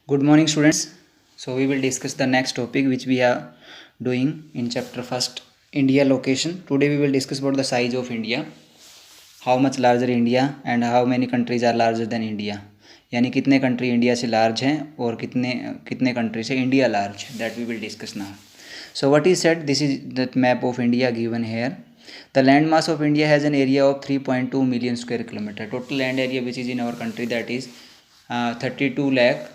Good morning, students. So we will discuss the next topic which we are doing in chapter first, India location. Today we will discuss about the size of India, how much larger India and how many countries are larger than India. यानी कितने country India से large हैं और कितने कितने country से India large, that we will discuss now. So what is said, this is the map of India given here. The land mass of India has an area of 3.2 million square kilometer. Total land area which is in our country, that is 32 lakh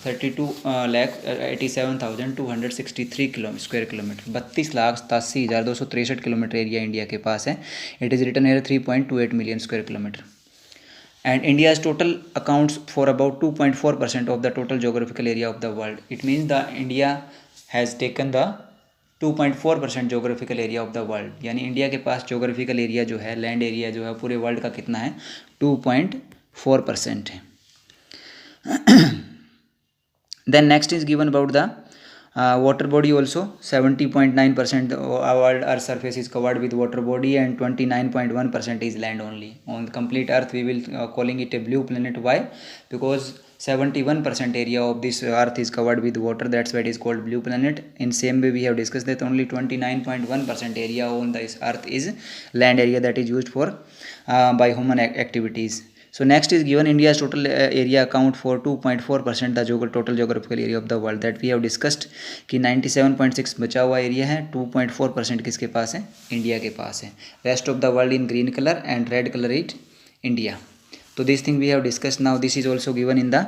87,263 square kilometre, 32,87,263 kilometre area India के पास है. It is written here 3.28 million square kilometre. And India's total accounts for about 2.4% of the total geographical area of the world. It means the India has taken the 2.4% geographical area of the world. यानी India के पास geographical area जो है, land area जो है पूरे world का कितना है, 2.4% है. Then next is given about the water body also. 70.9% world earth surface is covered with water body and 29.1% is land only. On the complete earth we will calling it a blue planet. Why? Because 71% area of this earth is covered with water, that's why it is called blue planet. In same way we have discussed that only 29.1% area on this earth is land area, that is used for by human activities. So next is given India's total area account for 2.4% the total geographical area of the world, that we have discussed कि 97.6 बचा हुआ area है, 2.4% किसके पास है, India के पास है. Rest of the world in green colour and red colour it India. तो this thing we have discussed. Now this is also given in the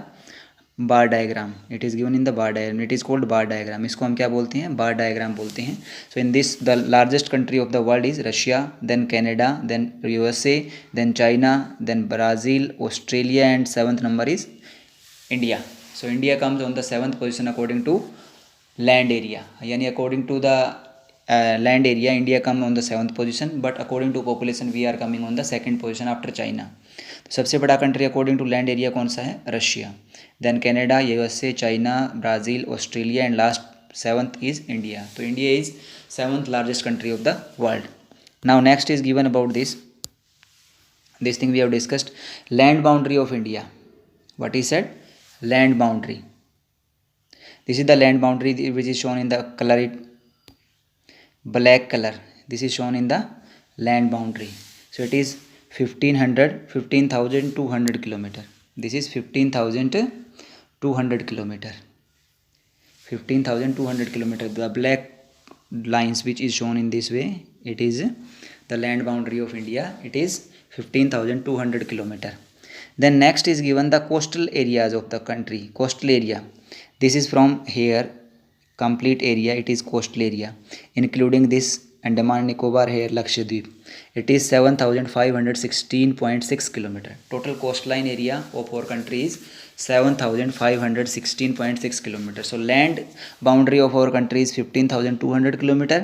bar diagram. It is given in the bar diagram. It is called bar diagram. इसको हम क्या बोलते हैं, bar diagram बोलते हैं. So in this the largest country of the world is Russia, then Canada, then USA, then China, then Brazil, Australia and 7th number is India. So India comes on the 7th position according to land area. यानी according to the land area India come on the 7th position, but according to population we are coming on the 2nd position after China. तो सबसे बड़ा country according to land area कौन सा है, Russia, then Canada, USA, China, Brazil, Australia and last 7th is India. तो India is 7th largest country of the world. Now next is given about this thing we have discussed. Land boundary of India. What is said, land boundary. This is the land boundary which is shown in the colour black color. This is shown in the land boundary. So it is 15,200 kilometer. This is 15,200 kilometer. 15,200 kilometer. The black lines which is shown in this way, it is the land boundary of India. It is 15,200 kilometer. Then next is given the coastal areas of the country. Coastal area. This is from here. Complete area, it is coastal area, including this Andaman Nicobar here, Lakshadweep. It is 7,516.6 kilometer. Total coastline area of our country is 7,516.6 kilometer. So land boundary of our country is 15,200 kilometer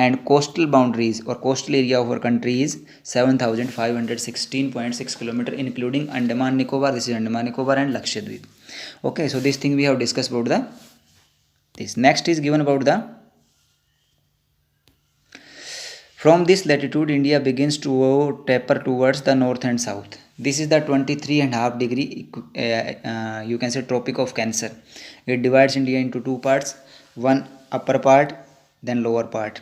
and coastal boundaries or coastal area of our country is 7,516.6 kilometer, including Andaman Nicobar. This is Andaman Nicobar and Lakshadweep. Okay, so this thing we have discussed about the this. Next is given about the, from this latitude India begins to taper towards the north and south. This is the 23.5 degree you can say Tropic of Cancer. It divides India into two parts, one upper part then lower part.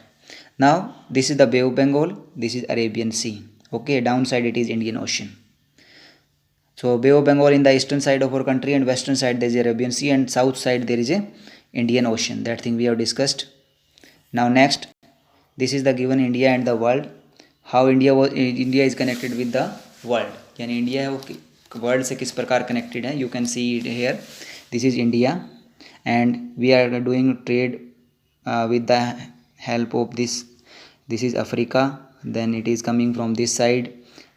Now this is the Bay of Bengal, this is Arabian Sea. Okay, downside it is Indian Ocean. So Bay of Bengal in the eastern side of our country and western side there is Arabian Sea and south side there is a Indian Ocean. That thing we have discussed. Now next, this is the given India and the world. How India is connected with the world. यानी India है वो world से किस प्रकार connected है. You can see it here. This is India and we are doing trade with the help of this. This is Africa. Then it is coming from this side.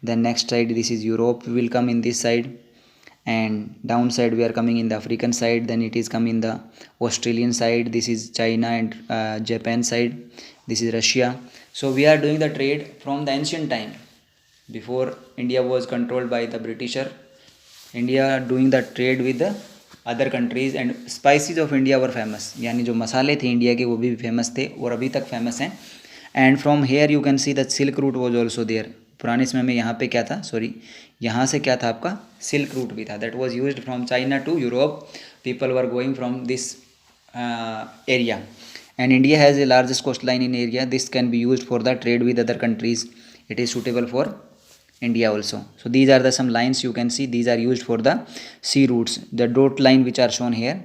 Then next side this is Europe. We will come in this side. And downside we are coming in the African side, then it is come in the Australian side. This is China and Japan side. This is Russia. So we are doing the trade from the ancient time. Before India was controlled by the Britisher, India doing the trade with the other countries and spices of India were famous. यानी जो मसाले थे India के वो भी famous थे और अभी तक फेमस हैं. And from here you can see that Silk Route was also there. पुराने समय में यहाँ पे क्या था, सॉरी, यहाँ से क्या था आपका सिल्क रूट भी था, that was used from China to Europe, people were going from this area. And India has a largest coastline in area, this can be used for the trade with other countries, it is suitable for India also. So these are the some lines you can see, these are used for the sea routes. The dot line which are shown here,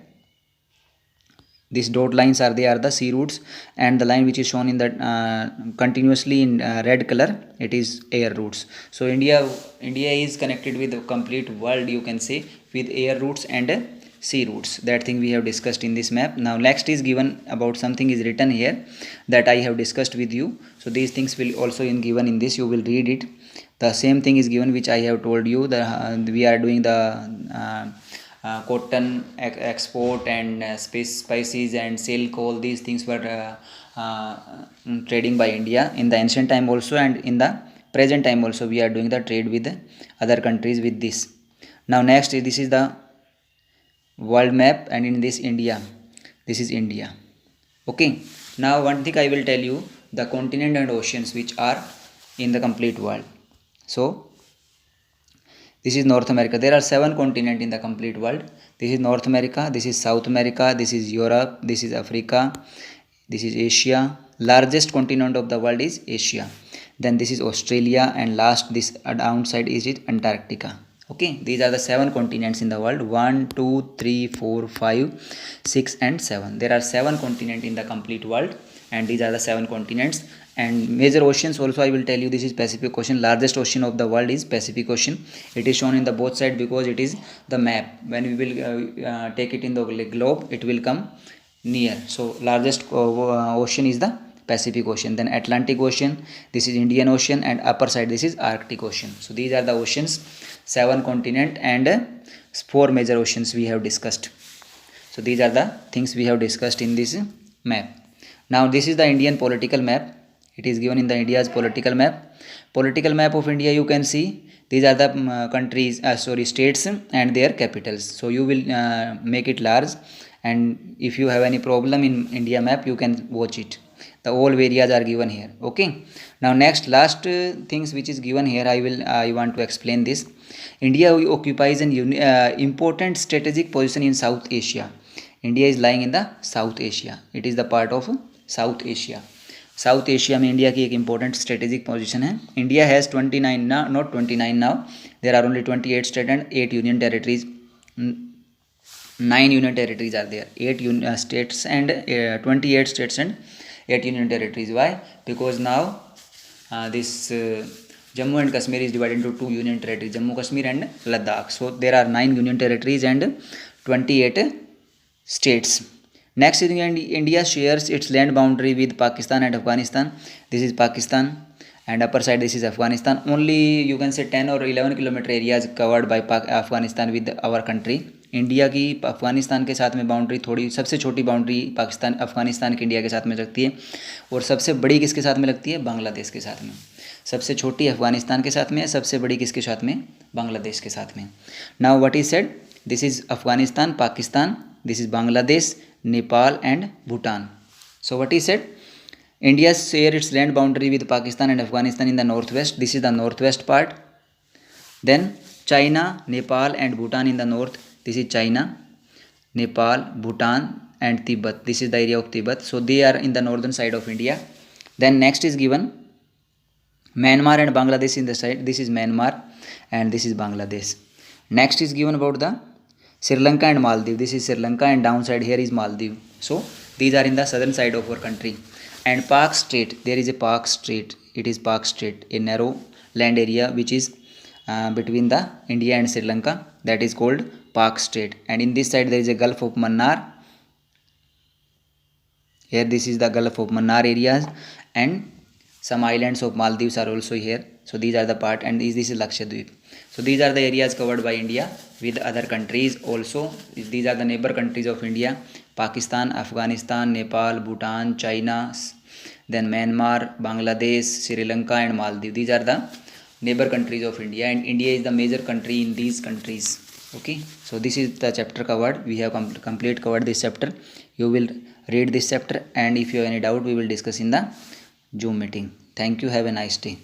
these dot lines are, they are the sea routes, and the line which is shown in the continuously in red color, it is air routes. So India is connected with the complete world, you can say, with air routes and sea routes. That thing we have discussed in this map. Now next is given about something is written here that I have discussed with you. So these things will also in given in this, you will read it. The same thing is given which I have told you, the we are doing the cotton export and spices and silk, all these things were trading by India in the ancient time also, and in the present time also we are doing the trade with other countries with this. Now next, this is the world map, and in this India, this is India. Okay, now one thing I will tell you, the continent and oceans which are in the complete world. So this is North America, there are 7 continents in the complete world. This is North America, this is South America, this is Europe, this is Africa, this is Asia. Largest continent of the world is Asia. Then this is Australia, and last this downside is it Antarctica. Okay, these are the 7 continents in the world. 1 2 3 4 5 6 and 7, there are 7 continents in the complete world, and these are the 7 continents. And major oceans also I will tell you, this is Pacific Ocean, largest ocean of the world is Pacific Ocean. It is shown in the both side because it is the map, when we will take it in the globe, it will come near. So largest ocean is the Pacific Ocean. Then Atlantic Ocean, this is Indian Ocean, and upper side this is Arctic Ocean. So these are the oceans, 7 continent and 4 major oceans we have discussed. So these are the things we have discussed in this map. Now this is the Indian political map, it is given in the India's political map. Political map of India, you can see these are the countries, states and their capitals. So you will make it large, and if you have any problem in India map, you can watch it, the all areas are given here. Okay, now next last things which is given here, I want to explain this. India occupies an important strategic position in South Asia. India is lying in the South Asia, it is the part of South Asia. South Asia में India की एक important strategic position है. India has 29 now, not 29 now, there are only 28 states and 8 union territories. 9 union territories are there, 8 states and 28 states and 8 union territories. Why? Because now this Jammu and Kashmir is divided into 2 union territories, Jammu Kashmir and Ladakh. So there are 9 union territories and 28 states. Next, India shares its land boundary with Pakistan and Afghanistan. This is Pakistan, and upper side this is Afghanistan. Only you can say 10 or 11 kilometer area is covered by Afghanistan with our country. India की अफगानिस्तान के साथ में boundary थोड़ी, सबसे छोटी boundary Pakistan Afghanistan की India के साथ में लगती है, और सबसे बड़ी किसके साथ में लगती है? बांग्लादेश के साथ में. सबसे छोटी अफगानिस्तान के साथ में, सबसे बड़ी किसके साथ में? बांग्लादेश के साथ में. Now what is said, this is Afghanistan, Pakistan, this is Bangladesh, Nepal and Bhutan. So what is said? India share its land boundary with Pakistan and Afghanistan in the northwest. This is the northwest part. Then China, Nepal and Bhutan in the north. This is China, Nepal, Bhutan and Tibet. This is the area of Tibet. So they are in the northern side of India. Then next is given Myanmar and Bangladesh in the side. This is Myanmar and this is Bangladesh. Next is given about the Sri Lanka and Maldives. This is Sri Lanka, and downside here is Maldives. So these are in the southern side of our country. And Pak Strait, there is a Pak Strait. It is Pak Strait, a narrow land area which is between the India and Sri Lanka. That is called Pak Strait. And in this side there is a Gulf of Mannar. Here this is the Gulf of Mannar areas, and some islands of Maldives are also here. So these are the part, and this is Lakshadweep. So these are the areas covered by India with other countries also. These are the neighbor countries of India: Pakistan, Afghanistan, Nepal, Bhutan, China, then Myanmar, Bangladesh, Sri Lanka and Maldives. These are the neighbor countries of India, and India is the major country in these countries. Okay, so this is the chapter covered. We have complete covered this chapter. You will read this chapter, and if you have any doubt, we will discuss in the Zoom meeting. Thank you. Have a nice day.